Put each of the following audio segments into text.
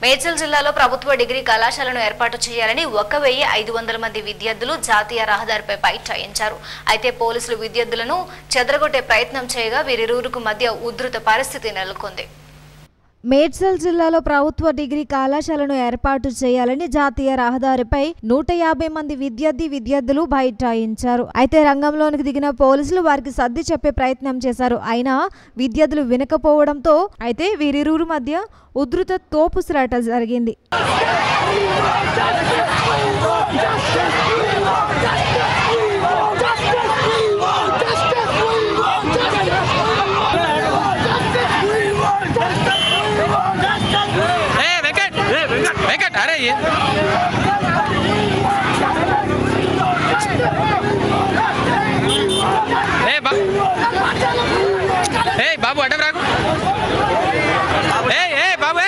మేడ్చల్ జిల్లాలో ప్రభుత్వ డిగ్రీ కళాశాలను ఏర్పాటు చేయాలని 1500 మంది విద్యార్థులు జాతీయ రహదారిపై బైఠాయించారు. అయితే పోలీసులు విద్యార్థులను చెదరగొట్టే ప్రయత్నం చేయగా వీరిరువురికి మధ్య ఉధృత పరిస్థితి నెలకొంది. మేడ్చల్ జిల్లాలో ప్రభుత్వ డిగ్రీ కళాశాలను ఏర్పాటు చేయాలని జాతీయ రహదారిపై 150 మంది విద్యార్థులు బైఠాయించారు. అయితే రంగంలోనికి దిగిన పోలీసులు వారికి సర్ది చెప్పే ప్రయత్నం చేశారు. అయినా విద్యార్థులు వినకపోవడంతో అయితే వీరిరువురి మధ్య ఉధృత తోపుసలాట జరిగింది. अरे ये बाबू अटक राखो बाबू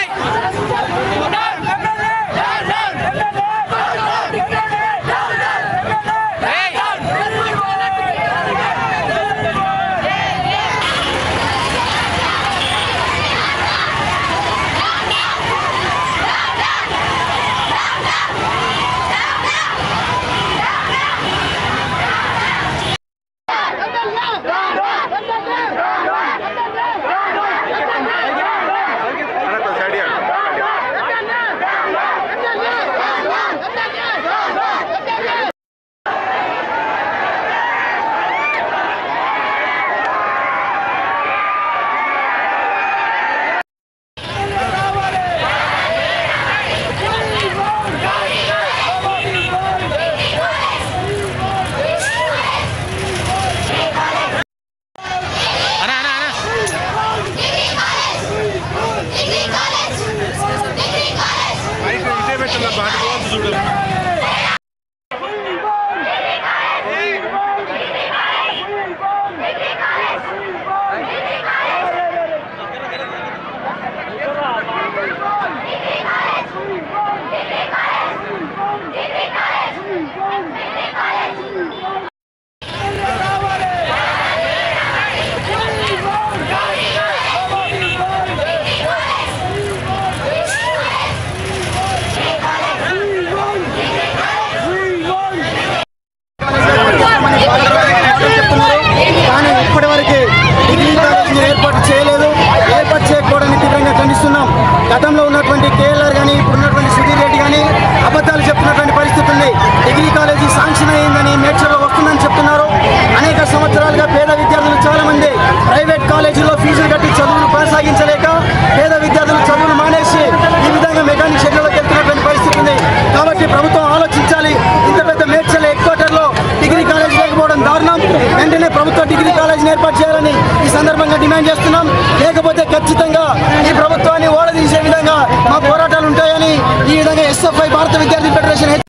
గతంలో ఉన్నటువంటి కేఎల్ఆర్ కానీ ఇప్పుడు ఉన్నటువంటి సుధీర్ రెడ్డి కానీ అబద్ధాలు చెప్తున్నటువంటి పరిస్థితి ఉంది. డిగ్రీ కాలేజీ శాంక్షన్ అయ్యిందని మేడ్చల్లో వస్తుందని చెప్తున్నారు. అనేక సంవత్సరాలుగా పేద విద్యార్థులు చాలామంది ప్రైవేట్ కాలేజీల్లో ఫీజులు కట్టి చదువులు కొనసాగించలేక పేద విద్యార్థులు చదువులు మానేసి ఈ విధంగా మెకానిక్ షెడ్యూల్లోకి వెళ్తున్నటువంటి పరిస్థితి ఉంది. కాబట్టి ప్రభుత్వం ఆలోచించాలి. ఇంత పెద్ద మేడ్చల్ హెడ్ క్వార్టర్లో డిగ్రీ కాలేజీ లేకపోవడం దారుణం. వెంటనే ప్రభుత్వ డిగ్రీ కాలేజీని ఏర్పాటు చేయాలని ఈ సందర్భంగా డిమాండ్ చేస్తున్నాం. లేకపోతే ఖచ్చితంగా ఈ ప్రభుత్వాన్ని ఓడదీసే విధంగా మా పోరాటాలు ఉంటాయని ఈ విధంగా ఎస్ఎఫ్ఐ భారత విద్యార్థి ఫెడరేషన్